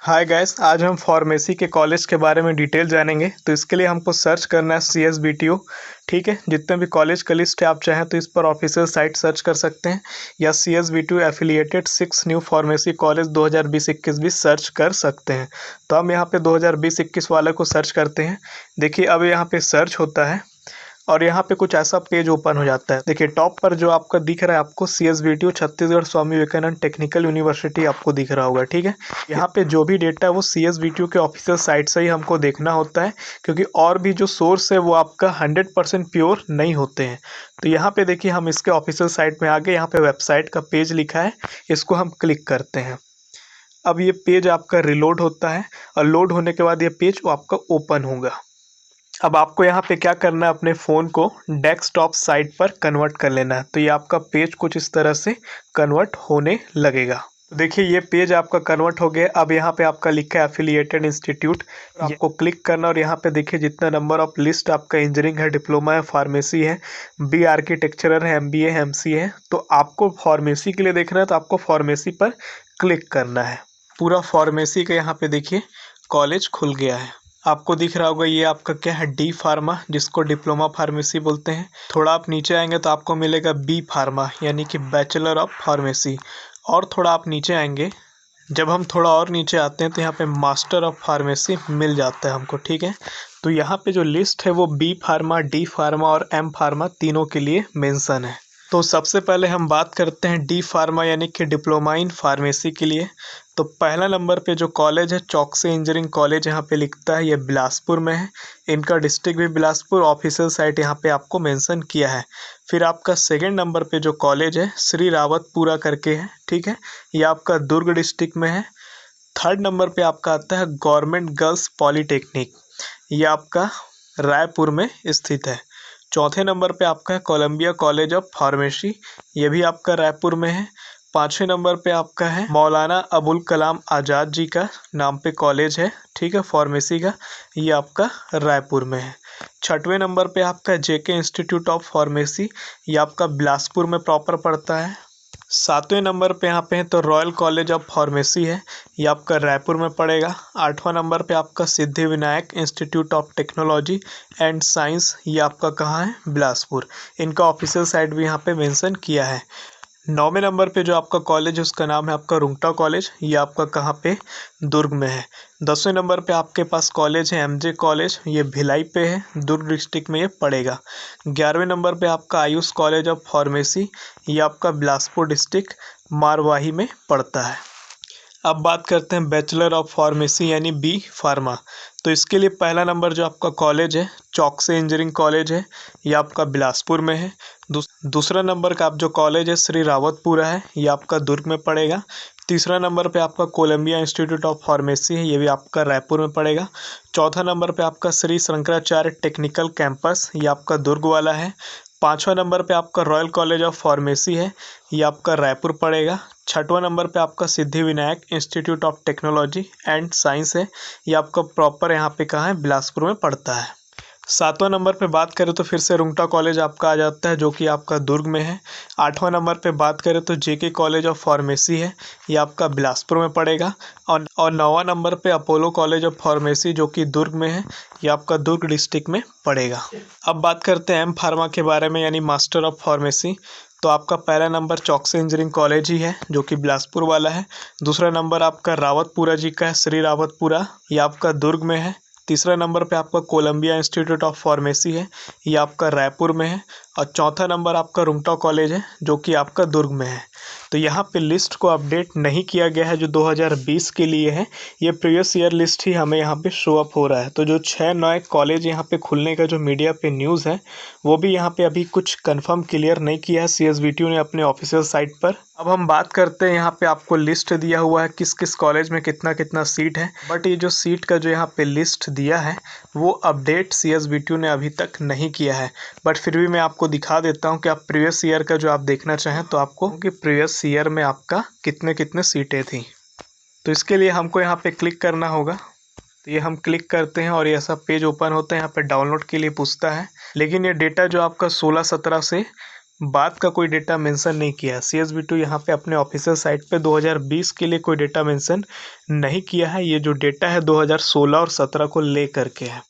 Hi guys, आज हम pharmacy के कॉलेज के बारे में डिटेल जानेंगे। तो इसके लिए हमको सर्च करना है CSBTU। ठीक है, जितने भी कॉलेज का लिस्ट है आप चाहें तो इस पर ऑफिशियल साइट सर्च कर सकते हैं या CSBTU affiliated 6 new pharmacy college 2020-21 भी सर्च कर सकते हैं। तो हम यहाँ पे 2020-21 वाले को सर्च करते हैं। देखिए अब यहाँ पे सर्च होता है और यहाँ पे कुछ ऐसा पेज ओपन हो जाता है। देखिए टॉप पर जो आपका दिख रहा है आपको CSBTU Chhattisgarh Swami Vivekananda technical university आपको दिख रहा होगा। ठीक है, यहाँ पे जो भी डेटा है वो CSBTU के ऑफिशियल साइट से ही हमको देखना होता है, क्योंकि और भी जो सोर्स है वो आपका 100% प्योर नहीं होते हैं। तो यहाँ पे देखिए हम इसके ऑफिशियल साइट में आगे यहाँ पे वेबसाइट का पेज लिखा है, इसको हम क्लिक करते हैं। अब ये पेज आपका रिलोड होता है और लोड होने के बाद ये पेज वो आपका ओपन होगा। अब आपको यहाँ पे क्या करना है, अपने फ़ोन को डेस्कटॉप साइट पर कन्वर्ट कर लेना है। तो ये आपका पेज कुछ इस तरह से कन्वर्ट होने लगेगा। तो देखिए ये पेज आपका कन्वर्ट हो गया। अब यहाँ पे आपका लिखा है एफिलिएटेड इंस्टीट्यूट, आपको क्लिक करना और यहाँ पे देखिए जितना नंबर ऑफ लिस्ट आपका इंजीनियरिंग है, डिप्लोमा है, फार्मेसी है, बी आर्किटेक्चरर है, MBA है, MC है। तो आपको फार्मेसी के लिए देखना है तो आपको फार्मेसी पर क्लिक करना है। पूरा फार्मेसी का यहाँ पे देखिए कॉलेज खुल गया है। आपको दिख रहा होगा ये आपका क्या है, डी फार्मा, जिसको डिप्लोमा फार्मेसी बोलते हैं। थोड़ा आप नीचे आएंगे तो आपको मिलेगा बी फार्मा, यानी कि बैचलर ऑफ फार्मेसी। और थोड़ा आप नीचे आएंगे, जब हम थोड़ा और नीचे आते हैं तो यहाँ पे मास्टर ऑफ फार्मेसी मिल जाता है हमको। ठीक है, तो यहाँ पे जो लिस्ट है वो बी फार्मा, डी फार्मा और M फार्मा तीनों के लिए मेंशन है। तो सबसे पहले हम बात करते हैं डी फार्मा यानी कि डिप्लोमा इन फार्मेसी के लिए। तो पहला नंबर पे जो कॉलेज है चौकसी इंजीनियरिंग कॉलेज यहाँ पे लिखता है, ये बिलासपुर में है। इनका डिस्ट्रिक्ट भी बिलासपुर, ऑफिशियल साइट यहाँ पे आपको मेंशन किया है। फिर आपका सेकंड नंबर पे जो कॉलेज है श्री रावतपुरा करके है। ठीक है, ये आपका दुर्ग डिस्ट्रिक्ट में है। थर्ड नंबर पे आपका आता है गवर्नमेंट गर्ल्स पॉलीटेक्निक, ये आपका रायपुर में स्थित है। चौथे नंबर पे आपका है कोलंबिया कॉलेज ऑफ फार्मेसी, ये भी आपका रायपुर में है। पाँचवें नंबर पे आपका है मौलाना अबुल कलाम आज़ाद जी का नाम पे कॉलेज है। ठीक है, फार्मेसी का, ये आपका रायपुर में है। छठवें नंबर पे आपका JK इंस्टीट्यूट ऑफ फार्मेसी, ये आपका बिलासपुर में प्रॉपर पड़ता है। सातवें नंबर पे यहाँ पे है तो रॉयल कॉलेज ऑफ फार्मेसी है, ये आपका रायपुर में पड़ेगा। आठवां नंबर पे आपका Siddhi Vinayak institute of technology and science, ये आपका कहाँ है, बिलासपुर। इनका ऑफिशियल साइट भी यहाँ पे मेंशन किया है। नौवें नंबर पे जो आपका कॉलेज है उसका नाम है आपका रुंगटा कॉलेज, ये आपका कहाँ पे, दुर्ग में है। 10वें नंबर पे आपके पास कॉलेज है MJ कॉलेज, ये भिलाई पे है, दुर्ग डिस्ट्रिक्ट में ये पड़ेगा। 11वें नंबर पे आपका आयुष कॉलेज ऑफ फार्मेसी, ये आपका बिलासपुर डिस्ट्रिक्ट मारवाही में पड़ता है। अब बात करते हैं बैचलर ऑफ फार्मेसी यानी बी फार्मा। तो इसके लिए पहला नंबर जो आपका कॉलेज है चौकसी इंजीनियरिंग कॉलेज है, ये आपका बिलासपुर में है। दूसरा नंबर का आप जो कॉलेज है श्री रावतपुरा है, ये आपका दुर्ग में पड़ेगा। तीसरा नंबर पे आपका कोलंबिया इंस्टीट्यूट ऑफ फार्मेसी है, ये भी आपका रायपुर में पड़ेगा। चौथा नंबर पे आपका श्री शंकराचार्य टेक्निकल कैंपस, ये आपका दुर्ग वाला है। पाँचवा नंबर पे आपका रॉयल कॉलेज ऑफ फार्मेसी है, ये आपका रायपुर पड़ेगा। छठवां नंबर पे आपका Siddhi Vinayak institute of technology and science है, ये आपका प्रॉपर यहाँ पे कहाँ है, बिलासपुर में पड़ता है। सातवां नंबर पे बात करें तो फिर से रुंगटा कॉलेज आपका आ जाता है, जो कि आपका दुर्ग में है। आठवां नंबर पे बात करें तो JK कॉलेज ऑफ फार्मेसी है, ये आपका बिलासपुर में पड़ेगा। और नौवां नंबर पे अपोलो कॉलेज ऑफ फार्मेसी जो कि दुर्ग में है, ये आपका दुर्ग डिस्ट्रिक्ट में पड़ेगा। अब बात करते हैं M फार्मा के बारे में यानी मास्टर ऑफ फार्मेसी। तो आपका पहला नंबर चौकसी इंजीनियरिंग कॉलेज ही है, जो कि बिलासपुर वाला है। दूसरा नंबर आपका रावतपुरा जी का है, श्री रावतपुरा, ये आपका दुर्ग में है। तीसरा नंबर पे आपका कोलंबिया इंस्टीट्यूट ऑफ फार्मेसी है, ये आपका रायपुर में है। और चौथा नंबर आपका रुंगटा कॉलेज है, जो कि आपका दुर्ग में है। तो यहाँ पे लिस्ट को अपडेट नहीं किया गया है जो 2020 के लिए है, ये प्रीवियस ईयर लिस्ट ही हमें यहाँ पे शो अप हो रहा है। तो जो 6 नए कॉलेज यहाँ पे खुलने का जो मीडिया पे न्यूज़ है वो भी यहाँ पे अभी कुछ कंफर्म क्लियर नहीं किया है CSBTU ने अपने ऑफिशियल साइट पर। अब हम बात करते हैं, यहाँ पे आपको लिस्ट दिया हुआ है किस किस कॉलेज में कितना कितना सीट है, बट ये जो सीट का जो यहाँ पे लिस्ट दिया है वो अपडेट CSBTU ने अभी तक नहीं किया है। बट फिर भी मैं आपको दिखा देता हूँ कि आप प्रीवियस ईयर का जो आप देखना चाहें तो आपको कि प्रीवियस ईयर में आपका कितने कितने सीटें थी। तो इसके लिए हमको यहाँ पे क्लिक करना होगा। तो ये हम क्लिक करते हैं और ये ऐसा पेज ओपन होता है, यहाँ पे डाउनलोड के लिए पूछता है। लेकिन ये डेटा जो आपका 16-17 से बाद का कोई डेटा मेंशन नहीं किया है। CSB2 यहाँ पे अपने ऑफिशियल साइट पे 2020 के लिए कोई डेटा मेंशन नहीं किया है। ये जो डेटा है 2016 और 17 को ले करके है।